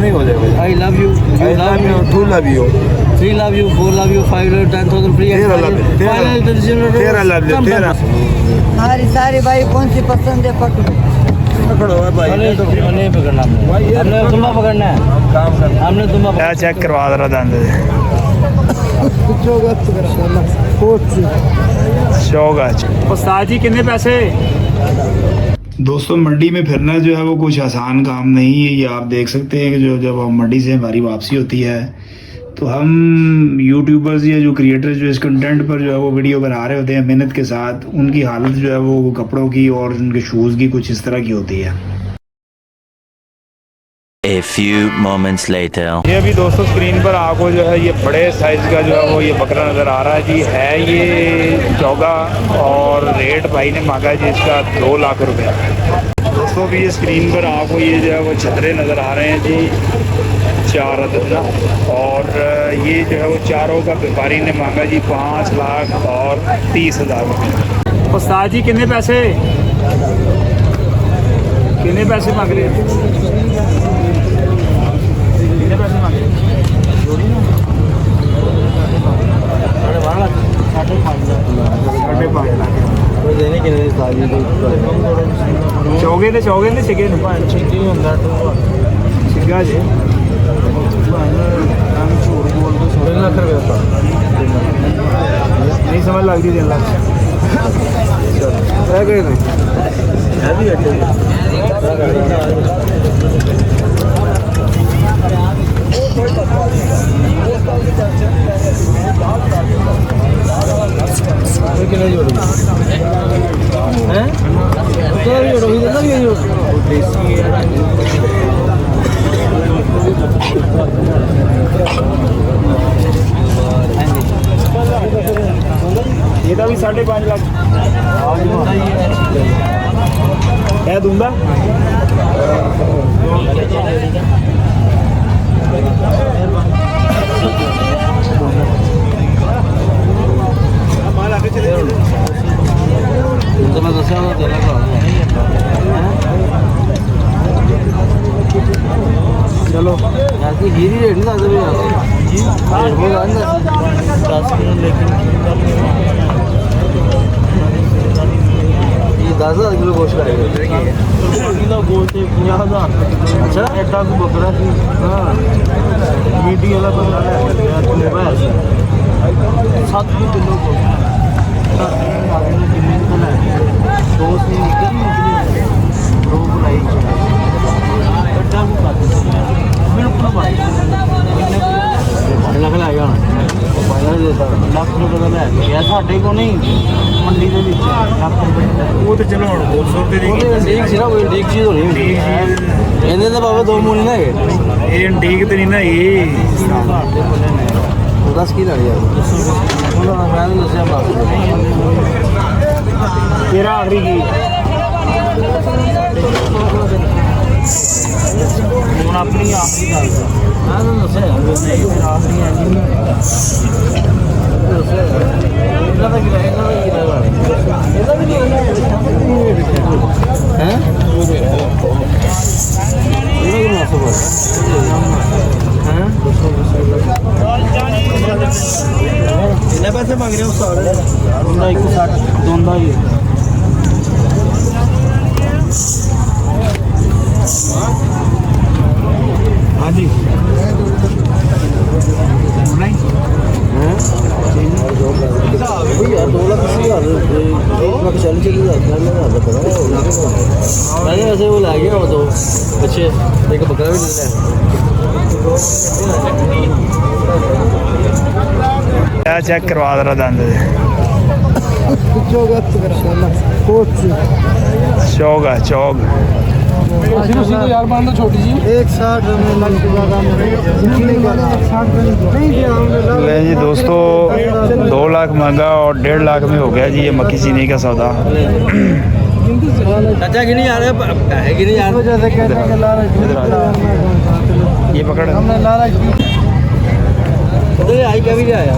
नहीं हो जाएगा। I love you. You love me. 2 love you, 3 love you. 4 love you. 5 love 10,000 free. 13 love you, 13 love you, 13। हमारी सारी भाई कौन सी पसंद है पकड़ो। पकड़ो है भाई, नहीं पकड़ना हमने तुम्बा पकड़ना है। काम करना। हमने तुम्बा चेक करवा दे रहा दंद शौक है। उस्ताद जी कितने पैसे? दोस्तों मंडी में फिरना जो है वो कुछ आसान काम नहीं है। ये आप देख सकते हैं कि जो जब हम मंडी से हमारी वापसी होती है तो हम यूट्यूबर्स या जो क्रिएटर्स जो इस कंटेंट पर जो है वो वीडियो बना रहे होते हैं मेहनत के साथ, उनकी हालत जो है वो कपड़ों की और उनके शूज़ की कुछ इस तरह की होती है। A few moments later. ये अभी दोस्तों स्क्रीन पर आपको जो है ये बड़े साइज़ का जो है वो ये बकरा नज़र आ रहा है जी। है ये चौगा और रेट भाई ने मांगा जी इसका 2 लाख रुपया। दोस्तों अभी ये स्क्रीन पर आपको ये जो है वो छतरे नज़र आ रहे हैं जी 4 अदद ना, और ये जो है वो चारों का व्यापारी ने मांगा जी 5 लाख और 30,000 रुपये। उस्ताद जी कितने पैसे मांग रहे हैं? कितने पैसे मांग रहे हैं? चौगे ने सिगे सिगा जी नहीं समझ लग रही 3 लाख ये भी 5.5 लाख है दूंगा। मैं दस चलो हीरी रेट नहीं दस ये 10,000 किलो गोश्त करेगा। गोश्त 50,000। अच्छा एडा को बकरा की मीटी वाला बकरा है 7 किलो ਸਾਡੇ ਕੋ ਨਹੀਂ ਮੰਡੀ ਦੇ ਵਿੱਚ ਲੱਖ ਰੁਪਏ ਉਹ ਤੇ ਚਲੋ ਹੁਣ 200 ਰੁਪਏ ਦੀ ਠੀਕ ਸੀ ਨਾ ਕੋਈ ਠੀਕ ਚੀਜ਼ ਹੋਣੀ ਇਹਨੇ ਤਾਂ ਬਾਬਾ 2 ਮੂਲ ਨਾ ਹੈਗੇ ਇਹ ਇੰਡੀਕ ਤੇ ਨਹੀਂ ਨਾ ਇਹ ਦੱਸ ਕੀ ਲੜ ਯਾਰ ਉਹਨਾਂ ਮੈਂ ਨਹੀਂ ਦੱਸਿਆ ਬਾਤ ਤੇਰਾ ਆਖਰੀ ਕੀ ਹੁਣ ਆਪਣੀ ਆਖਰੀ ਗੱਲ ਮੈਂ ਤਾਂ ਦੱਸਿਆ ਫਿਰ ਆਖਰੀ ਹੈ ਜੀ ਇਹਨਾਂ ਦਾ ਕੀ ਇਹਦਾ ਵੀ ਨਹੀਂ ਹੈ ਇਹਦਾ ਕੀ ਮਸਲਾ ਕਿੰਨੇ ਪੈਸੇ ਮੰਗ ਰਹੇ ਹੋ ਸਾਰੇ? ਉਹਦਾ 160 ਦੋਂਦਾ ਹੀ हाँ जी यार 2 लाख 80,000 1 लाख 40,000 पता वैसे वो ला गया वो तो बच्चे एक बकरा भी ले लिया चेक करवा दे रहा दंद शौक है चौक यार मान लो छोटी जी 160 ले जी दोस्तों 2 लाख मांगा और 1.5 लाख में हो गया जी ये मक्खी चीनी का सौदा। चाचा की नहीं आ रहे है कि नहीं आ रहे ये पकड़ उधर आई क्या भी क्या आया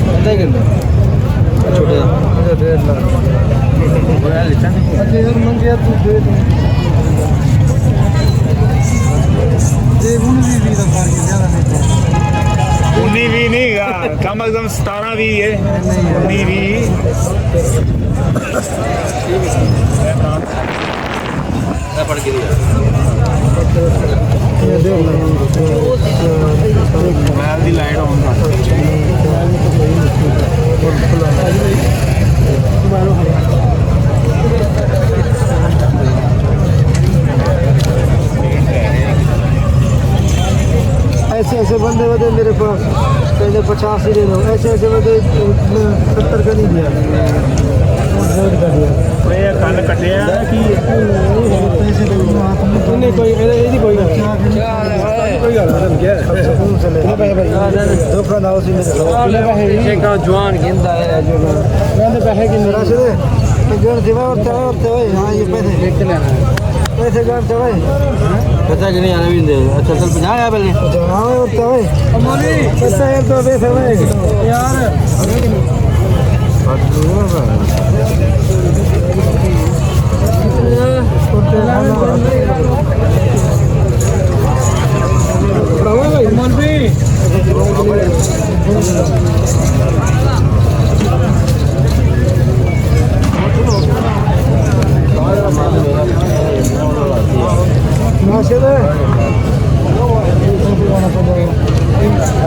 पता ही छोटे 1.5 लाख कम अज कम 17 भी है 19 भी पढ़ के दिया मोबाइल की लाइट ऑन कर ऐसे ऐसे बंदे बंदे मेरे पास पहले 50 ही दे दो, ऐसे ऐसे बंदे 70 का नहीं दिया, ਕੰਨ ਕੱਟਿਆ ਕੀ पैसे दे दो हाथ में नहीं कोई ये कोई ਗੱਲ ਨਹੀਂ क्या धोखा ना उसी में एक जवान गिनता है जो कहते पैसे कितने राशि दे गण दिवा और हां ये पैसे गण से भाई पता कि नहीं आने भी दे। अच्छा चल 50 आया पहले हां होता है अमोली पैसा है तो दे भाई यार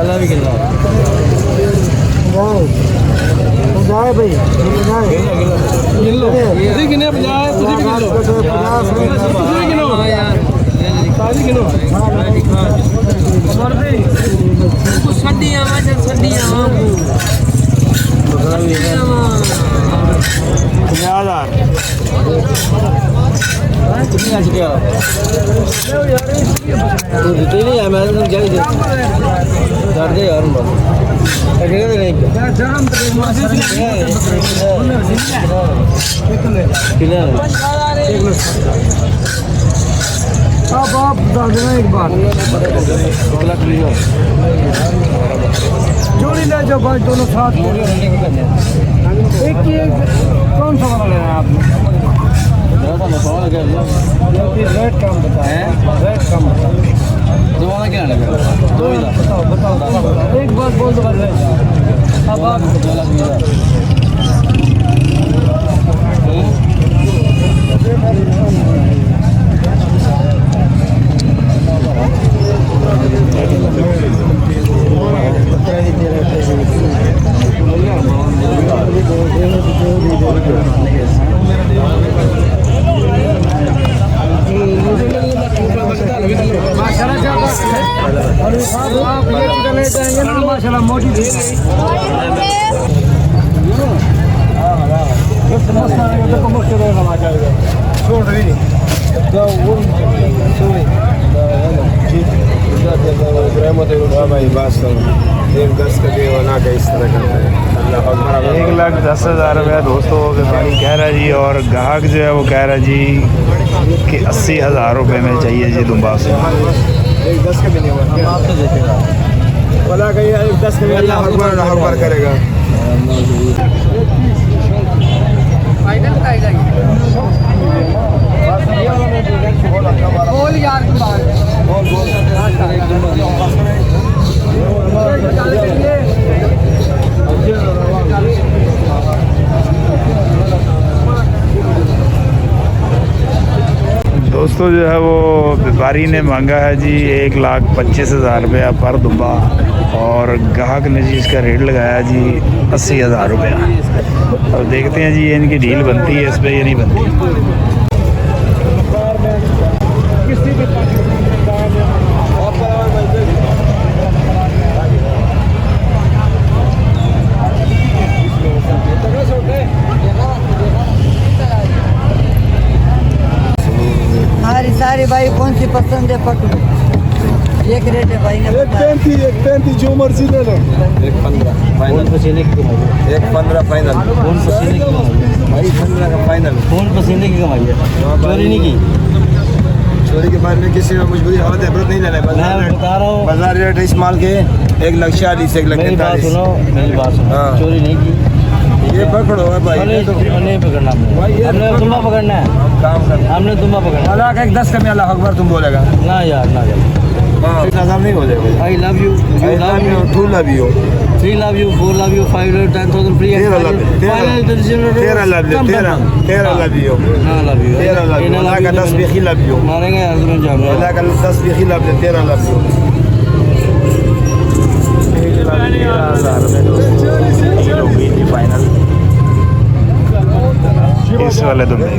अल्लाह भी गिनना जाए भाई जाए गिन लो तुझे गिने 50 तुझे भी गिन लो 50 तुझे भी गिनो सारी गिनो और भी कुछ सड्डियां वजन सड्डियां 50,000 कितनी आज क्या तू देते नहीं है मैं तुम जाई दे कर दे यार बस अकेले दे नहीं कितने अब आप बता देना एक बार जोड़ी ले जाओ भाई दोनों साथ एक ही कौन सा वाला लेना है आपने रेट कम बताए रेट कम बताओ दोबारा क्या लेना दो ही बताओ एक बात बोल दो अब आप माशाल्लाह मोटी छोड़ रही भाई बस 1,10 का दे वाला का इस तरह करता है 1,10,000 रुपया दोस्तों व्यापारी कह रहा है जी, और ग्राहक जो है वो कह रहा है जी कि 80,000 रुपये में चाहिए जी दुम्बा से। 1,10 का भी नहीं हुआ वाला का 1,10 का भी अल्लाह अकबर करेगा। बोल यार दोस्तों जो है वो व्यापारी ने मांगा है जी 1,25,000 रुपया पर दुम्बा, और ग्राहक ने जी इसका रेट लगाया जी 80,000 रुपया। अब देखते हैं जी ये इनकी डील बनती है इस पर या नहीं बनती। हमारी सारी भाई कौन सी पसंद है पकड़ो। एक रेट है भाई ने बताया। 1,35 जो मर्जी ले लो। 1,15 फाइनल पसीने की कमाई 1,15 फाइनल कौन पसीने की कमाई भाई 15 का फाइनल। कौन पसीने की कमाई है चोरी नहीं की चोरी के बाद में किसी में मजबूरी हालत इबरत नहीं लेना है। मैं बता रहा हूँ बाजार रेट इस माल के 1,40,000 मेरी बात 1,43,000। सुनो मेरी बात सुनो हाँ। चोरी नहीं की ये पकड़ो है भाई नहीं पकड़ना हमने तुम्बा पकड़ना है काम करना। हमने तुम्बा पकड़ना अल्लाह का 1,10 का में अल्लाह अकबर तुम बोलेगा ना यार ना यार हाँ नहीं हो जाएगा। I love you I love you, to love you। 3 love you, 4 love you, 5 love, 10,000 free. 13 love you. 13 love you. 13 love you. हाँ love you. 13 love you. वला का 10 भी love you. मारेंगे यार तुम्हें जाऊंगा. वला का 10 भी love you. 13 love you. 1,13,000 में डील हो गई थी फाइनल इस वाले तो में